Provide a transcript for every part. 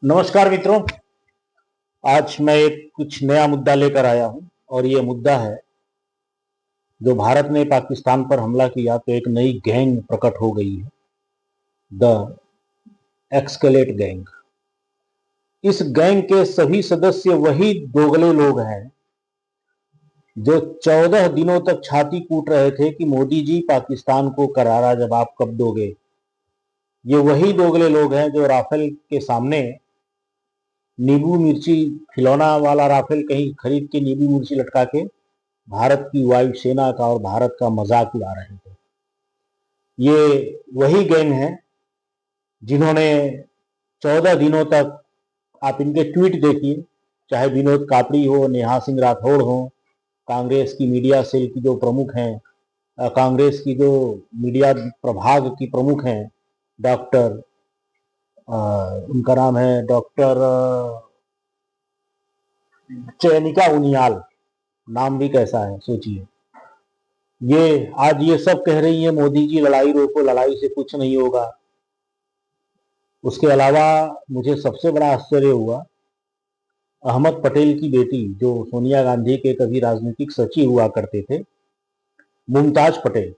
नमस्कार मित्रों। आज मैं एक कुछ नया मुद्दा लेकर आया हूं और ये मुद्दा है जो भारत ने पाकिस्तान पर हमला किया तो एक नई गैंग प्रकट हो गई है, द एक्सकेलेट गैंग। इस गैंग के सभी सदस्य वही दोगले लोग हैं जो 14 दिनों तक छाती कूट रहे थे कि मोदी जी पाकिस्तान को करारा जवाब कब दोगे। ये वही दोगले लोग हैं जो राफेल के सामने नींबू मिर्ची, खिलौना वाला राफेल कहीं खरीद के नींबू मिर्ची लटका के भारत की वायुसेना का और भारत का मजाक उड़ा रहे थे। ये वही गैंग है जिन्होंने 14 दिनों तक, आप इनके ट्वीट देखिए, चाहे विनोद कापड़ी हो, नेहा सिंह राठौड़ हो, कांग्रेस की मीडिया सेल की जो प्रमुख हैं, कांग्रेस की जो मीडिया प्रभाग की प्रमुख हैं, डॉक्टर, उनका नाम है डॉक्टर चयनिका उनियाल, नाम भी कैसा है सोचिए। ये आज ये सब कह रही है मोदी जी लड़ाई रोको, लड़ाई से कुछ नहीं होगा। उसके अलावा मुझे सबसे बड़ा आश्चर्य हुआ, अहमद पटेल की बेटी जो सोनिया गांधी के कभी राजनीतिक सचिव हुआ करते थे, मुमताज पटेल,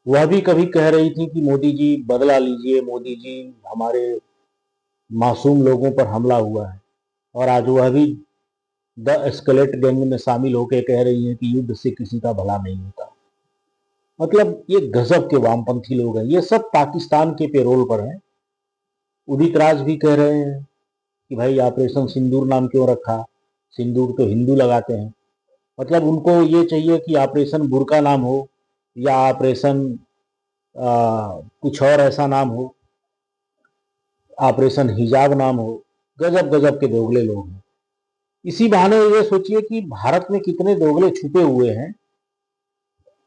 वह भी कभी कह रही थी कि मोदी जी बदला लीजिए, मोदी जी हमारे मासूम लोगों पर हमला हुआ है। और आज वह भी द एस्केलेट गैंग में शामिल होकर कह रही है कि युद्ध से किसी का भला नहीं होता। मतलब ये गजब के वामपंथी लोग हैं। ये सब पाकिस्तान के पेरोल पर हैं। उदित राज भी कह रहे हैं कि भाई ऑपरेशन सिंदूर नाम क्यों रखा, सिंदूर तो हिंदू लगाते हैं। मतलब उनको ये चाहिए कि ऑपरेशन बुर्का नाम हो या ऑपरेशन कुछ और ऐसा नाम हो, ऑपरेशन हिजाब नाम हो। गजब गजब के दोगले लोग हैं। इसी बहाने ये सोचिए कि भारत में कितने दोगले छुपे हुए हैं,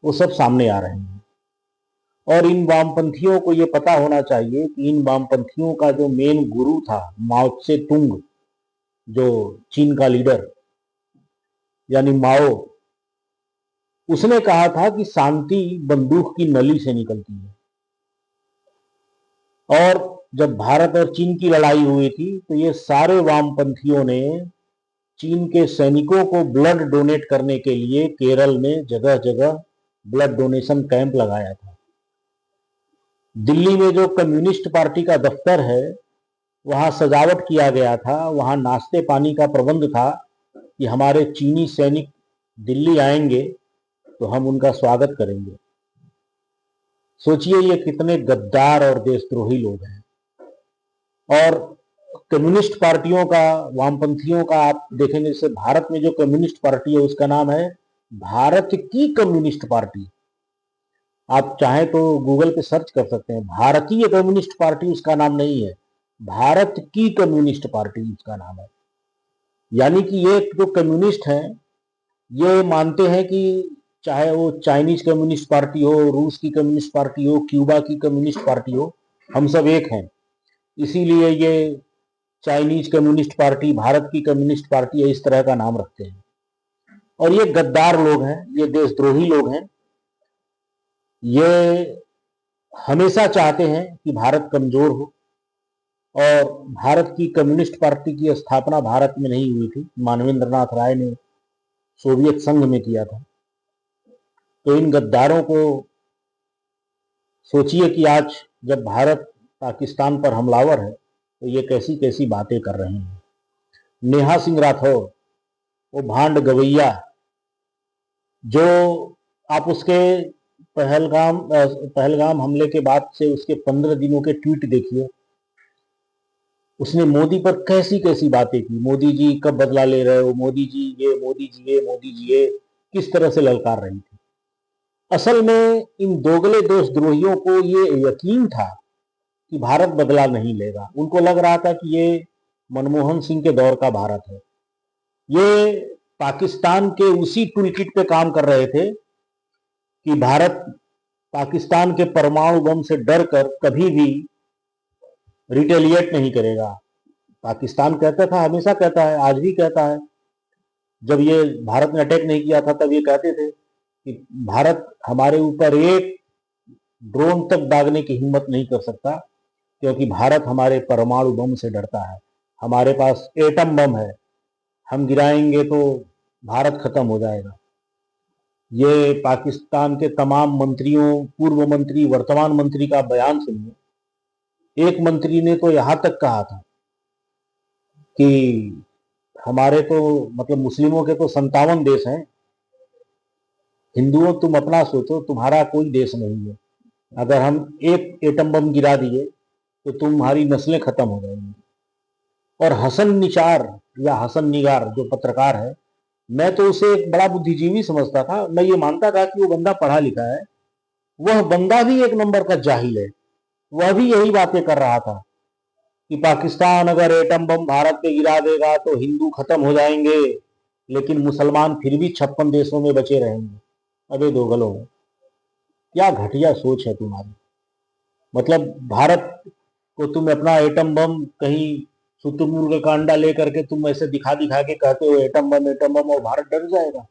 वो सब सामने आ रहे हैं। और इन वामपंथियों को ये पता होना चाहिए कि इन वामपंथियों का जो मेन गुरु था माओ त्से तुंग, जो चीन का लीडर यानी माओ, उसने कहा था कि शांति बंदूक की नली से निकलती है। और जब भारत और चीन की लड़ाई हुई थी तो ये सारे वामपंथियों ने चीन के सैनिकों को ब्लड डोनेट करने के लिए केरल में जगह जगह ब्लड डोनेशन कैंप लगाया था। दिल्ली में जो कम्युनिस्ट पार्टी का दफ्तर है वहां सजावट किया गया था, वहां नाश्ते पानी का प्रबंध था कि हमारे चीनी सैनिक दिल्ली आएंगे तो हम उनका स्वागत करेंगे। सोचिए ये कितने गद्दार और देशद्रोही लोग हैं। और कम्युनिस्ट पार्टियों का, वामपंथियों का आप देखेंगे, जैसे भारत में जो कम्युनिस्ट पार्टी है उसका नाम है भारत की कम्युनिस्ट पार्टी। आप चाहें तो गूगल पे सर्च कर सकते हैं, भारतीय कम्युनिस्ट पार्टी उसका नाम नहीं है, भारत की कम्युनिस्ट पार्टी उसका नाम है। यानी कि ये जो कम्युनिस्ट हैं ये मानते हैं कि चाहे वो चाइनीज कम्युनिस्ट पार्टी हो, रूस की कम्युनिस्ट पार्टी हो, क्यूबा की कम्युनिस्ट पार्टी हो, हम सब एक हैं। इसीलिए ये चाइनीज कम्युनिस्ट पार्टी, भारत की कम्युनिस्ट पार्टी है, इस तरह का नाम रखते हैं। और ये गद्दार लोग हैं, ये देशद्रोही लोग हैं। ये हमेशा चाहते हैं कि भारत कमजोर हो। और भारत की कम्युनिस्ट पार्टी की स्थापना भारत में नहीं हुई थी, मानवेंद्र नाथ राय ने सोवियत संघ में किया था। तो इन गद्दारों को सोचिए कि आज जब भारत पाकिस्तान पर हमलावर है तो ये कैसी कैसी बातें कर रहे हैं। नेहा सिंह राठौर, वो भांड गवैया, जो आप उसके पहलगाम हमले के बाद से उसके 15 दिनों के ट्वीट देखिए। उसने मोदी पर कैसी कैसी बातें की, मोदी जी कब बदला ले रहे हो, मोदी जी ये, मोदी जी ये, मोदी जी ये, किस तरह से ललकार रही थी। असल में इन दोगले देशद्रोहियों को ये यकीन था कि भारत बदला नहीं लेगा। उनको लग रहा था कि ये मनमोहन सिंह के दौर का भारत है। ये पाकिस्तान के उसी टूलकिट पे काम कर रहे थे कि भारत पाकिस्तान के परमाणु बम से डरकर कभी भी रिटेलिएट नहीं करेगा। पाकिस्तान कहता था, हमेशा कहता है, आज भी कहता है, जब ये भारत ने अटैक नहीं किया था तब ये कहते थे कि भारत हमारे ऊपर एक ड्रोन तक दागने की हिम्मत नहीं कर सकता, क्योंकि भारत हमारे परमाणु बम से डरता है। हमारे पास एटम बम है, हम गिराएंगे तो भारत खत्म हो जाएगा। ये पाकिस्तान के तमाम मंत्रियों, पूर्व मंत्री, वर्तमान मंत्री का बयान सुनिए। एक मंत्री ने तो यहां तक कहा था कि हमारे तो मतलब मुस्लिमों के तो 57 देश हैं, हिंदुओं तुम अपना सोचो, तुम्हारा कोई देश नहीं है। अगर हम एक एटम बम गिरा दिए तो तुम्हारी नस्लें खत्म हो जाएंगी। और हसन निचार या हसन निगार जो पत्रकार है, मैं तो उसे एक बड़ा बुद्धिजीवी समझता था। मैं ये मानता था कि वो बंदा पढ़ा लिखा है, वह बंदा भी एक नंबर का जाहिल है। वह भी यही बातें कर रहा था कि पाकिस्तान अगर एटम बम भारत पे गिरा देगा तो हिंदू खत्म हो जाएंगे, लेकिन मुसलमान फिर भी 56 देशों में बचे रहेंगे। अबे दोगलो, क्या घटिया सोच है तुम्हारी। मतलब भारत को तुम अपना एटम बम कहीं शुतुरमुर्ग का अंडा लेकर के तुम ऐसे दिखा दिखा के कहते हो एटम बम, और भारत डर जाएगा।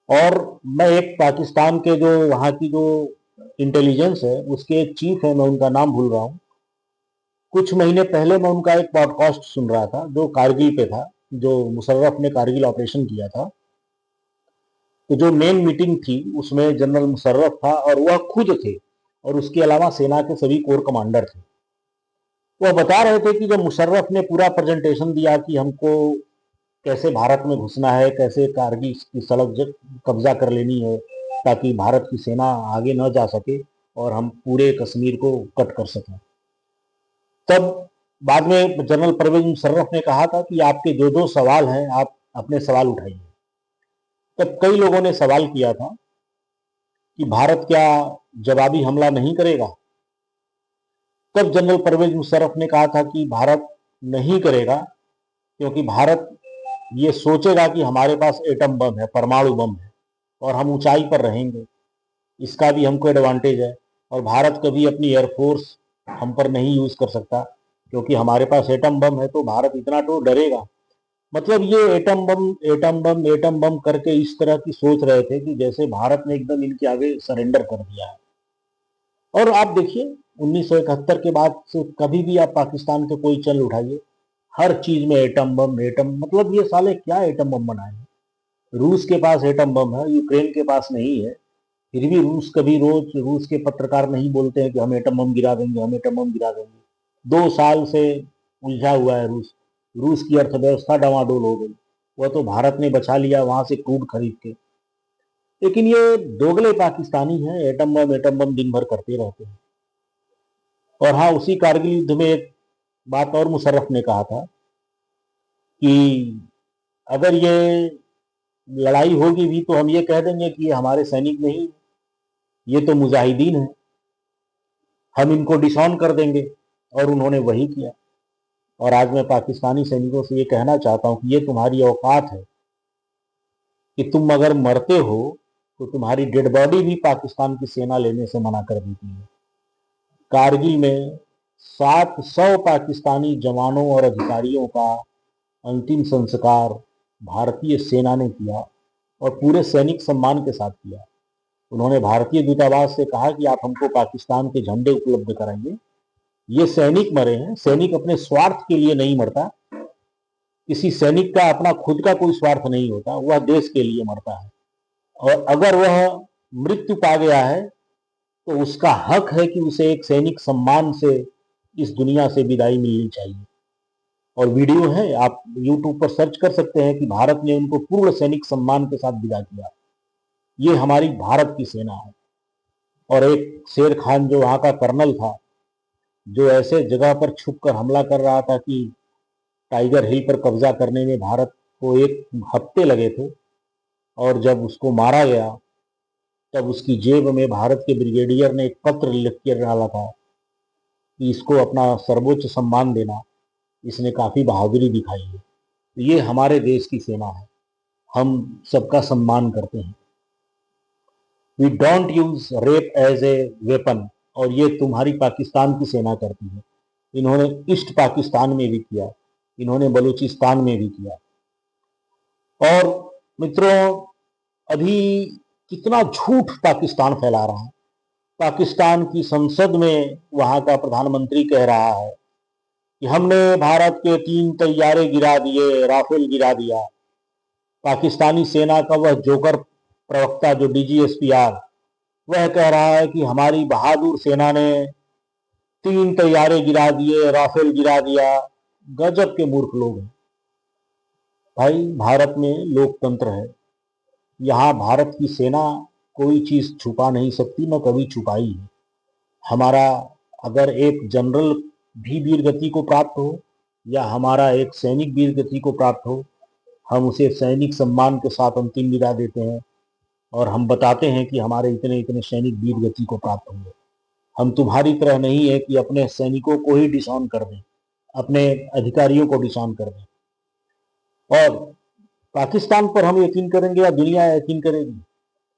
और मैं एक पाकिस्तान के जो वहां की जो इंटेलिजेंस है उसके एक चीफ है, मैं उनका नाम भूल रहा हूँ। कुछ महीने पहले मैं उनका एक पॉडकास्ट सुन रहा था जो कारगिल पे था, जो मुशर्रफ ने कारगिल ऑपरेशन किया था। तो जो मेन मीटिंग थी उसमें जनरल मुशर्रफ था और वह खुद थे, और उसके अलावा सेना के सभी कोर कमांडर थे। वह बता रहे थे कि जब मुशर्रफ ने पूरा प्रेजेंटेशन दिया कि हमको कैसे भारत में घुसना है, कैसे कारगिल की सड़क कब्जा कर लेनी है ताकि भारत की सेना आगे न जा सके और हम पूरे कश्मीर को कट कर सकें, तब बाद में जनरल परवेज मुशर्रफ ने कहा था कि आपके जो जो सवाल हैं आप अपने सवाल उठाइए। तब कई लोगों ने सवाल किया था कि भारत क्या जवाबी हमला नहीं करेगा। तब जनरल परवेज मुशर्रफ ने कहा था कि भारत नहीं करेगा, क्योंकि भारत ये सोचेगा कि हमारे पास एटम बम है, परमाणु बम है, और हम ऊंचाई पर रहेंगे, इसका भी हमको एडवांटेज है। और भारत कभी अपनी एयरफोर्स हम पर नहीं यूज कर सकता, क्योंकि हमारे पास एटम बम है, तो भारत इतना तो डरेगा। मतलब ये atom bomb atom bomb atom bomb करके इस तरह की सोच रहे थे कि जैसे भारत ने एकदम इनके आगे सरेंडर कर दिया है। और आप देखिए 1971 के बाद से कभी भी आप पाकिस्तान के कोई चल उठाइए, हर चीज में एटम बम एटम, मतलब ये साले क्या एटम बम बनाए हैं। रूस के पास एटम बम है, यूक्रेन के पास नहीं है, फिर भी रूस कभी रोज रूस के पत्रकार नहीं बोलते हैं कि हम एटम बम गिरा देंगे, हम एटम बम गिरा देंगे। 2 साल से उलझा हुआ है रूस। रूस की अर्थव्यवस्था डवाडोल हो गई, वह तो भारत ने बचा लिया वहां से क्रूड खरीद के। लेकिन ये दोगले पाकिस्तानी हैं, एटम बम दिन भर करते रहते हैं। और हाँ, उसी कारगिल युद्ध में एक बात और मुशर्रफ ने कहा था कि अगर ये लड़ाई होगी भी तो हम ये कह देंगे कि ये हमारे सैनिक नहीं, ये तो मुजाहिदीन है, हम इनको डिसऑन कर देंगे। और उन्होंने वही किया। और आज मैं पाकिस्तानी सैनिकों से ये कहना चाहता हूं कि ये तुम्हारी औकात है कि तुम अगर मरते हो तो तुम्हारी डेड बॉडी भी पाकिस्तान की सेना लेने से मना कर देती है। कारगिल में 700 पाकिस्तानी जवानों और अधिकारियों का अंतिम संस्कार भारतीय सेना ने किया, और पूरे सैनिक सम्मान के साथ किया। उन्होंने भारतीय दूतावास से कहा कि आप हमको पाकिस्तान के झंडे उपलब्ध कराइए। ये सैनिक मरे हैं, सैनिक अपने स्वार्थ के लिए नहीं मरता, किसी सैनिक का अपना खुद का कोई स्वार्थ नहीं होता, वह देश के लिए मरता है। और अगर वह मृत्यु पा गया है तो उसका हक है कि उसे एक सैनिक सम्मान से इस दुनिया से विदाई मिलनी चाहिए। और वीडियो है, आप यूट्यूब पर सर्च कर सकते हैं कि भारत ने उनको पूर्ण सैनिक सम्मान के साथ विदा किया। ये हमारी भारत की सेना है। और एक शेर खान जो वहां का कर्नल था, जो ऐसे जगह पर छुप कर हमला कर रहा था कि टाइगर हिल पर कब्जा करने में भारत को 1 हफ्ते लगे थे, और जब उसको मारा गया तब उसकी जेब में भारत के ब्रिगेडियर ने एक पत्र लिख कर डाला था कि इसको अपना सर्वोच्च सम्मान देना, इसने काफी बहादुरी दिखाई है। तो ये हमारे देश की सेना है, हम सबका सम्मान करते हैं। We don't use rape as a weapon, और ये तुम्हारी पाकिस्तान की सेना करती है। इन्होंने ईस्ट पाकिस्तान में भी किया, इन्होंने बलूचिस्तान में भी किया। और मित्रों, अभी कितना झूठ पाकिस्तान फैला रहा है। पाकिस्तान की संसद में वहां का प्रधानमंत्री कह रहा है कि हमने भारत के 3 तैयारे गिरा दिए, राफेल गिरा दिया। पाकिस्तानी सेना का वह जोकर प्रवक्ता जो DGSPR, वह कह रहा है कि हमारी बहादुर सेना ने 3 तैयारे गिरा दिए, राफेल गिरा दिया। गजब के मूर्ख लोग हैं भाई। भारत में लोकतंत्र है, यहाँ भारत की सेना कोई चीज छुपा नहीं सकती, न कभी छुपाई है। हमारा अगर एक जनरल भी वीर गति को प्राप्त हो या हमारा एक सैनिक वीर गति को प्राप्त हो, हम उसे सैनिक सम्मान के साथ अंतिम विदा देते हैं और हम बताते हैं कि हमारे इतने इतने सैनिक वीर गति को प्राप्त होंगे। हम तुम्हारी तरह नहीं है कि अपने सैनिकों को ही डिसऑन कर दें, अपने अधिकारियों को डिसऑन कर दें। और पाकिस्तान पर हम यकीन करेंगे या दुनिया यकीन करेगी?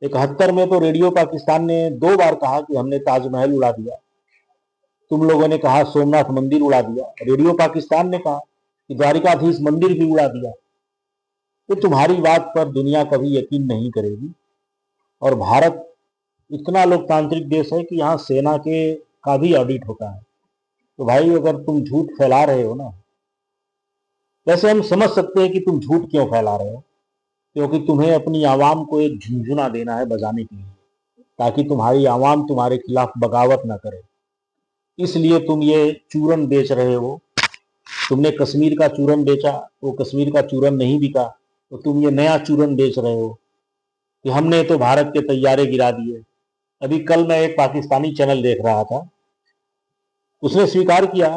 71 में तो रेडियो पाकिस्तान ने 2 बार कहा कि हमने ताजमहल उड़ा दिया। तुम लोगों ने कहा सोमनाथ मंदिर उड़ा दिया, रेडियो पाकिस्तान ने कहा कि द्वारिकाधीश मंदिर भी उड़ा दिया। तो तुम्हारी बात पर दुनिया कभी यकीन नहीं करेगी। और भारत इतना लोकतांत्रिक देश है कि यहाँ सेना के का भी ऑडिट होता है। तो भाई अगर तुम झूठ फैला रहे हो ना, वैसे हम समझ सकते हैं कि तुम झूठ क्यों फैला रहे हो, क्योंकि तुम्हें अपनी आवाम को एक झुंझुना देना है बजाने के लिए, ताकि तुम्हारी आवाम तुम्हारे खिलाफ बगावत ना करे। इसलिए तुम ये चूरन बेच रहे हो। तुमने कश्मीर का चूरन बेचा, वो कश्मीर का चूरन नहीं बिका, तो तुम ये नया चूरन बेच रहे हो कि हमने तो भारत के तैयारे गिरा दिए। अभी कल मैं एक पाकिस्तानी चैनल देख रहा था, उसने स्वीकार किया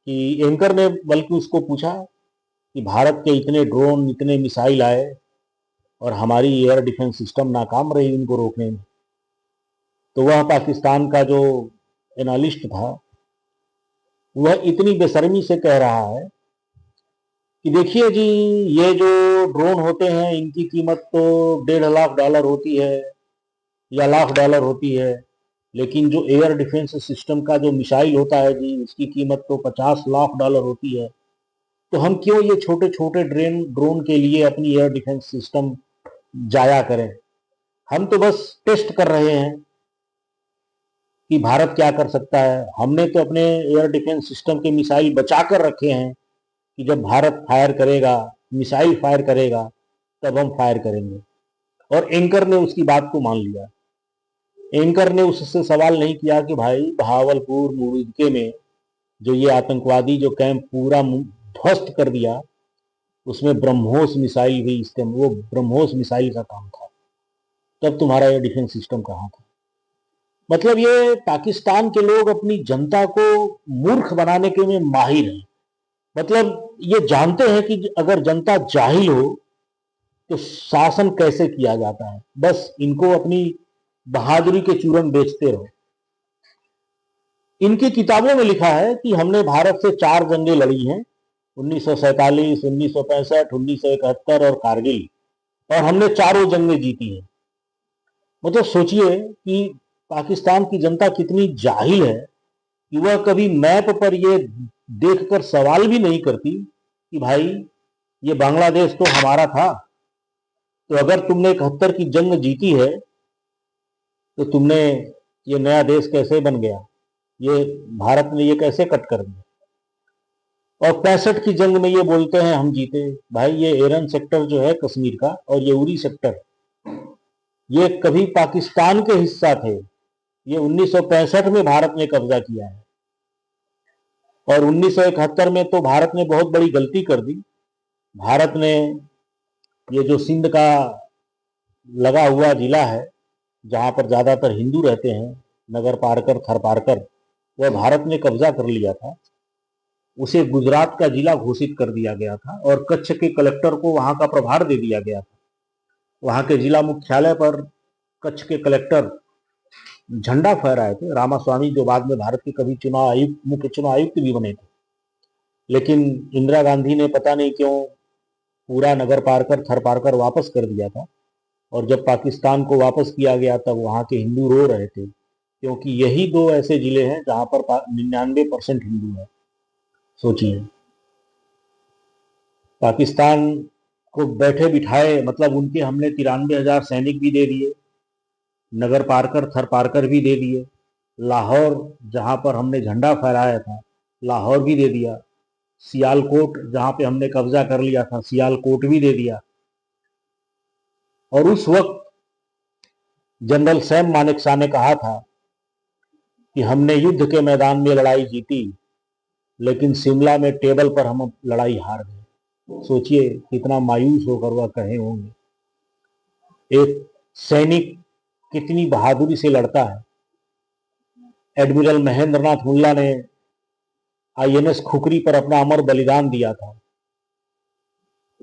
कि एंकर ने बल्कि उसको पूछा कि भारत के इतने ड्रोन इतने मिसाइल आए और हमारी एयर डिफेंस सिस्टम नाकाम रही उनको रोकने में। तो वह पाकिस्तान का जो एनालिस्ट था, वह इतनी बेशर्मी से कह रहा है कि देखिए जी, ये जो ड्रोन होते हैं इनकी कीमत तो $1.5 लाख होती है या $1 लाख होती है, लेकिन जो एयर डिफेंस सिस्टम का जो मिसाइल होता है जी, उसकी कीमत तो $50 लाख होती है। तो हम क्यों ये छोटे छोटे ड्रोन के लिए अपनी एयर डिफेंस सिस्टम जाया करें? हम तो बस टेस्ट कर रहे हैं कि भारत क्या कर सकता है। हमने तो अपने एयर डिफेंस सिस्टम के मिसाइल बचा कर रखे हैं कि जब भारत फायर करेगा, मिसाइल फायर करेगा, तब हम फायर करेंगे। और एंकर ने उसकी बात को मान लिया। एंकर ने उससे सवाल नहीं किया कि भाई बहावलपुर मुर्गे में जो ये आतंकवादी जो कैंप पूरा ध्वस्त कर दिया, उसमें ब्रह्मोस मिसाइल भी इस्तेमाल, वो ब्रह्मोस मिसाइल का काम था, तब तुम्हारा एयर डिफेंस सिस्टम कहाँ था? मतलब ये पाकिस्तान के लोग अपनी जनता को मूर्ख बनाने के में माहिर हैं। मतलब ये जानते हैं कि अगर जनता जाहिल हो तो शासन कैसे किया जाता है। बस इनको अपनी बहादुरी के चूरन बेचते रहो। इनकी किताबों में लिखा है कि हमने भारत से 4 जंगें लड़ी हैं, 1947, 1965, 1971 और कारगिल, और हमने चारों जंगें जीती हैं। मतलब सोचिए कि पाकिस्तान की जनता कितनी जाहिल है कि वह कभी मैप पर ये देखकर सवाल भी नहीं करती कि भाई ये बांग्लादेश तो हमारा था। तो अगर तुमने 71 की जंग जीती है तो तुमने ये नया देश कैसे बन गया? ये भारत ने ये कैसे कट कर दिया? और 65 की जंग में ये बोलते हैं हम जीते। भाई ये एरन सेक्टर जो है कश्मीर का और ये उरी सेक्टर, ये कभी पाकिस्तान के हिस्सा थे। ये 1965 में भारत ने कब्जा किया है और 1971 में तो भारत ने बहुत बड़ी गलती कर दी। भारत ने ये जो सिंध का लगा हुआ जिला है जहां पर ज्यादातर हिंदू रहते हैं, नगर पारकर थरपारकर, वह भारत ने कब्जा कर लिया था। उसे गुजरात का जिला घोषित कर दिया गया था और कच्छ के कलेक्टर को वहां का प्रभार दे दिया गया था। वहां के जिला मुख्यालय पर कच्छ के कलेक्टर झंडा फहराए थे, रामास्वामी, जो बाद में भारत के कभी चुनाव आयुक्त, मुख्य चुनाव आयुक्त भी बने थे। लेकिन इंदिरा गांधी ने पता नहीं क्यों पूरा नगर पारकर थरपारकर वापस कर दिया था। और जब पाकिस्तान को वापस किया गया तब वहां के हिंदू रो रहे थे, क्योंकि यही 2 ऐसे जिले हैं जहां पर 99% हिंदू है। सोचिए, पाकिस्तान को बैठे बिठाए, मतलब उनके हमने 93,000 सैनिक भी दे दिए, नगर पारकर थर पारकर भी दे दिए, लाहौर जहां पर हमने झंडा फहराया था, लाहौर भी दे दिया। सियालकोट जहां पे हमने कब्जा कर लिया था, सियालकोट भी दे दिया। और उस वक्त जनरल सैम मानेकशॉ ने कहा था कि हमने युद्ध के मैदान में लड़ाई जीती, लेकिन शिमला में टेबल पर हम लड़ाई हार गए। सोचिए कितना मायूस होकर वह कहे होंगे। एक सैनिक कितनी बहादुरी से लड़ता है। एडमिरल महेंद्र नाथ मुल्ला ने आईएनएस खुकरी पर अपना अमर बलिदान दिया था।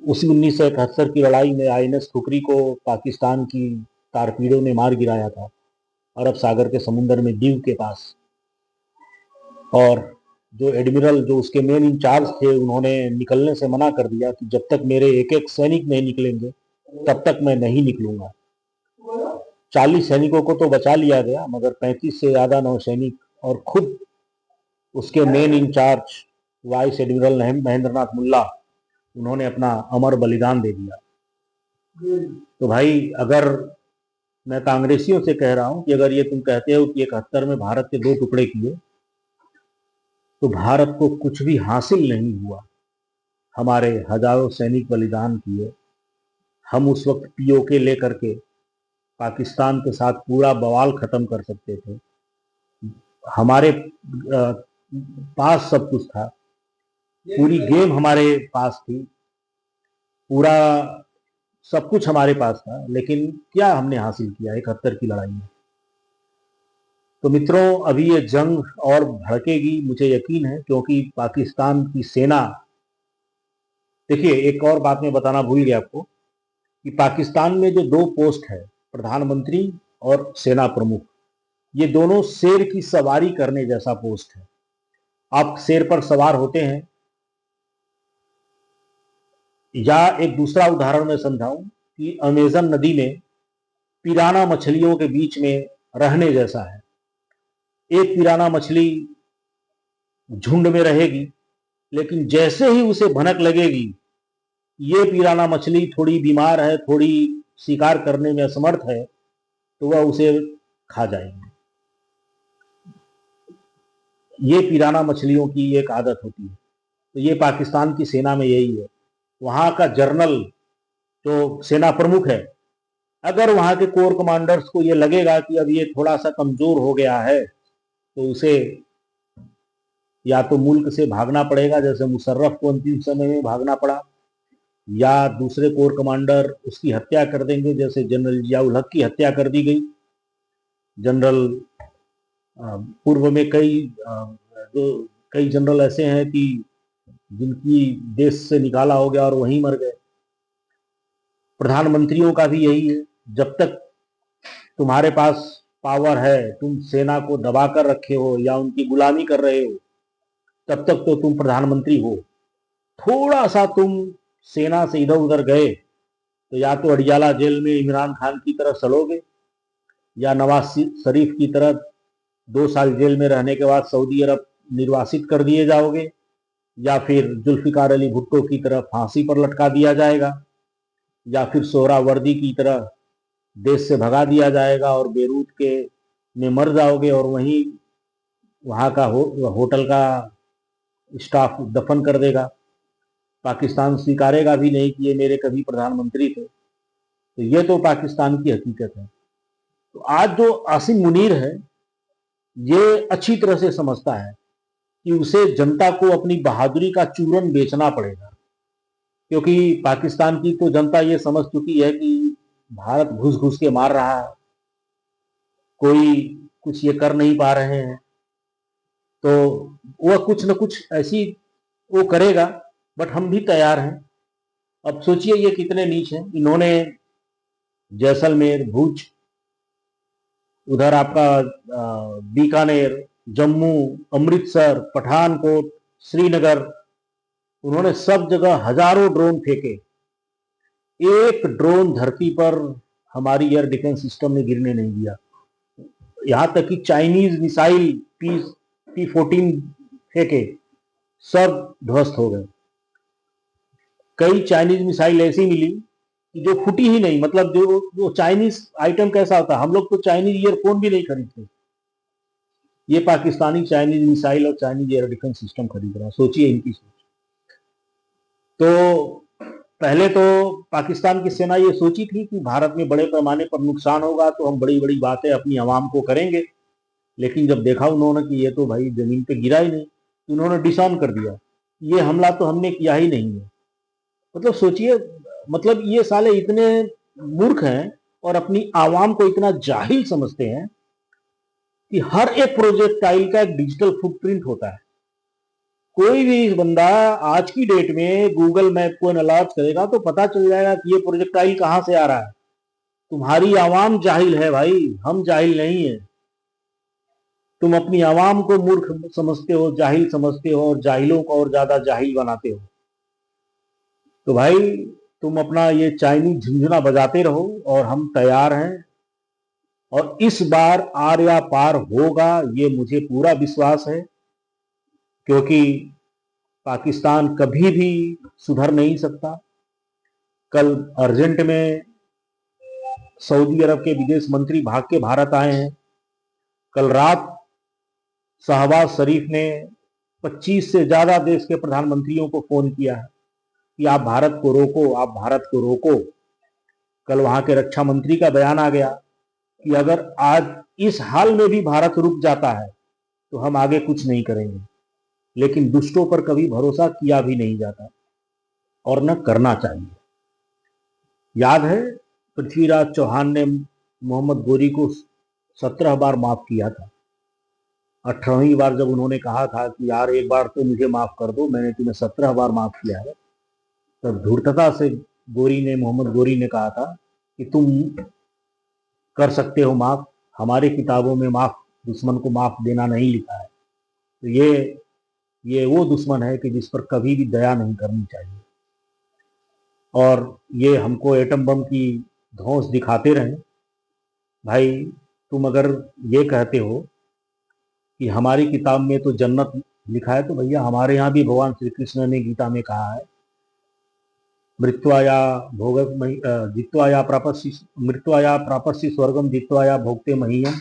उसी 1971 की लड़ाई में आईएनएस खुकरी को पाकिस्तान की तारपीड़ों ने मार गिराया था, अरब सागर के समुद्र में दीव के पास। और जो एडमिरल, जो उसके मेन इंचार्ज थे, उन्होंने निकलने से मना कर दिया कि जब तक मेरे एक एक सैनिक नहीं निकलेंगे तब तक मैं नहीं निकलूंगा। 40 सैनिकों को तो बचा लिया गया, मगर 35 से ज्यादा नौसैनिक और खुद उसके main in charge vice admiral Mahendra Nath Mulla, उन्होंने अपना अमर बलिदान दे दिया। तो भाई, अगर मैं कांग्रेसियों से कह रहा हूं कि अगर ये तुम कहते हो कि 71 में भारत के 2 टुकड़े किए, तो भारत को कुछ भी हासिल नहीं हुआ। हमारे हजारों सैनिक बलिदान किए। हम उस वक्त पीओके लेकर के पाकिस्तान के साथ पूरा बवाल खत्म कर सकते थे। हमारे पास सब कुछ था, पूरी गेम हमारे पास थी, पूरा सब कुछ हमारे पास था, लेकिन क्या हमने हासिल किया 71 की लड़ाई में? तो मित्रों, अभी ये जंग और भड़केगी, मुझे यकीन है, क्योंकि पाकिस्तान की सेना, देखिए एक और बात मैं बताना भूल गया आपको कि पाकिस्तान में जो 2 पोस्ट है, प्रधानमंत्री और सेना प्रमुख, ये दोनों शेर की सवारी करने जैसा पोस्ट है। आप शेर पर सवार होते हैं, या एक दूसरा उदाहरण मैं समझाऊं कि अमेजन नदी में पिराना मछलियों के बीच में रहने जैसा है। एक पिराना मछली झुंड में रहेगी, लेकिन जैसे ही उसे भनक लगेगी, ये पिराना मछली थोड़ी बीमार है, थोड़ी शिकार करने में असमर्थ है, तो वह उसे खा जाएगी। ये पिराना मछलियों की एक आदत होती है। तो ये पाकिस्तान की सेना में यही है। वहां का जनरल, जो सेना प्रमुख है, अगर वहां के कोर कमांडर्स को ये लगेगा कि अब ये थोड़ा सा कमजोर हो गया है, तो उसे या तो मुल्क से भागना पड़ेगा, जैसे मुशर्रफ को अंतिम समय में भागना पड़ा, या दूसरे कोर कमांडर उसकी हत्या कर देंगे, जैसे जनरल जियाउल हक की हत्या कर दी गई। जनरल पूर्व में कई जनरल ऐसे हैं कि जिनकी देश से निकाला हो गया और वहीं मर गए। प्रधानमंत्रियों का भी यही है। जब तक तुम्हारे पास पावर है, तुम सेना को दबा कर रखे हो या उनकी गुलामी कर रहे हो, तब तक तो तुम प्रधानमंत्री हो। थोड़ा सा तुम सेना से इधर उधर गए तो या तो अडियाला जेल में इमरान खान की तरह सड़ोगे, या नवाज शरीफ की तरह 2 साल जेल में रहने के बाद सऊदी अरब निर्वासित कर दिए जाओगे, या फिर जुल्फिकार अली भुट्टो की तरह फांसी पर लटका दिया जाएगा, या फिर सोहरावर्दी की तरह देश से भगा दिया जाएगा और बेरूत के में मर जाओगे, और वहीं वहां का होटल का स्टाफ दफन कर देगा। पाकिस्तान स्वीकारेगा भी नहीं कि ये मेरे कभी प्रधानमंत्री थे। तो ये तो पाकिस्तान की हकीकत है। तो आज जो आसिम मुनीर है, ये अच्छी तरह से समझता है कि उसे जनता को अपनी बहादुरी का चूरन बेचना पड़ेगा, क्योंकि पाकिस्तान की तो जनता ये समझ चुकी है कि भारत घुस घुस के मार रहा है, कोई कुछ ये कर नहीं पा रहे हैं, तो वह कुछ न कुछ ऐसी वो करेगा। बट हम भी तैयार हैं। अब सोचिए ये कितने नीच हैं। इन्होंने जैसलमेर, भुज, उधर आपका बीकानेर, जम्मू, अमृतसर, पठानकोट, श्रीनगर, उन्होंने सब जगह हजारों ड्रोन फेंके। एक ड्रोन धरती पर हमारी एयर डिफेंस सिस्टम ने गिरने नहीं दिया। यहां तक कि चाइनीज मिसाइल P-14 फेंके, सब ध्वस्त हो गए। कई चाइनीज मिसाइल ऐसी मिली कि जो फूटी ही नहीं। मतलब जो चाइनीज आइटम कैसा होता है, हम लोग तो चाइनीज ईयरफोन भी नहीं खरीदते, ये पाकिस्तानी चाइनीज मिसाइल और चाइनीज एयर डिफेंस सिस्टम खरीद रहा है। सोचिए इनकी सोच। तो पहले तो पाकिस्तान की सेना ये सोची थी कि भारत में बड़े पैमाने पर नुकसान होगा तो हम बड़ी बड़ी बातें अपनी आवाम को करेंगे, लेकिन जब देखा उन्होंने कि ये तो भाई जमीन पे गिरा ही नहीं, उन्होंने डिसऑन कर दिया। ये हमला तो हमने किया ही नहीं है। मतलब सोचिए, मतलब ये साले इतने मूर्ख हैं और अपनी आवाम को इतना जाहिल समझते हैं कि हर एक प्रोजेक्टाइल का एक डिजिटल फुटप्रिंट होता है। कोई भी बंदा आज की डेट में गूगल मैप को एनालाइज करेगा तो पता चल जाएगा कि ये प्रोजेक्टाइल कहां से आ रहा है। तुम्हारी आवाम जाहिल है भाई, हम जाहिल नहीं है। तुम अपनी आवाम को मूर्ख समझते हो, जाहिल समझते हो और जाहिलों को और ज्यादा जाहिल बनाते हो। तो भाई तुम अपना ये चाइनीज झुंझुना बजाते रहो और हम तैयार हैं। और इस बार आर या पार होगा, ये मुझे पूरा विश्वास है, क्योंकि पाकिस्तान कभी भी सुधर नहीं सकता। कल अर्जेंट में सऊदी अरब के विदेश मंत्री भाग के भारत आए हैं। कल रात शहबाज शरीफ ने 25 से ज्यादा देश के प्रधानमंत्रियों को फोन किया है कि आप भारत को रोको, आप भारत को रोको। कल वहां के रक्षा मंत्री का बयान आ गया कि अगर आज इस हाल में भी भारत रुक जाता है तो हम आगे कुछ नहीं करेंगे। लेकिन दुष्टों पर कभी भरोसा किया भी नहीं जाता और न करना चाहिए। याद है पृथ्वीराज चौहान ने मोहम्मद गोरी को 17 बार माफ किया था। 18वीं बार जब उन्होंने कहा था कि यार एक बार तो मुझे माफ कर दो, मैंने तुम्हें 17 बार माफ किया है, तब धूर्तता से मोहम्मद गोरी ने कहा था कि तुम कर सकते हो माफ, हमारी किताबों में माफ, दुश्मन को माफ देना नहीं लिखा है। तो ये वो दुश्मन है कि जिस पर कभी भी दया नहीं करनी चाहिए। और ये हमको एटम बम की धौंस दिखाते रहे। भाई तुम अगर ये कहते हो कि हमारी किताब में तो जन्नत लिखा है, तो भैया हमारे यहाँ भी भगवान श्री कृष्ण ने गीता में कहा है, जित्वा या प्रापस्सी स्वर्गम जित्वा या भोगते महीयम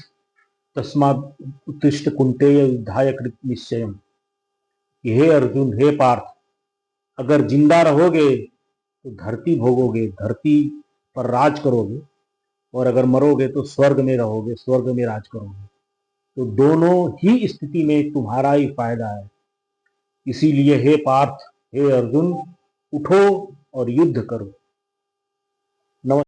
तस्मात् उत्तिष्ठ कुंतेय युद्धाय कृत निश्चयम। हे अर्जुन, हे पार्थ, अगर जिंदा रहोगे तो धरती भोगोगे, धरती पर राज करोगे, और अगर मरोगे तो स्वर्ग में रहोगे, स्वर्ग में राज करोगे। तो दोनों ही स्थिति में तुम्हारा ही फायदा है। इसीलिए हे पार्थ, हे अर्जुन, उठो और युद्ध करो।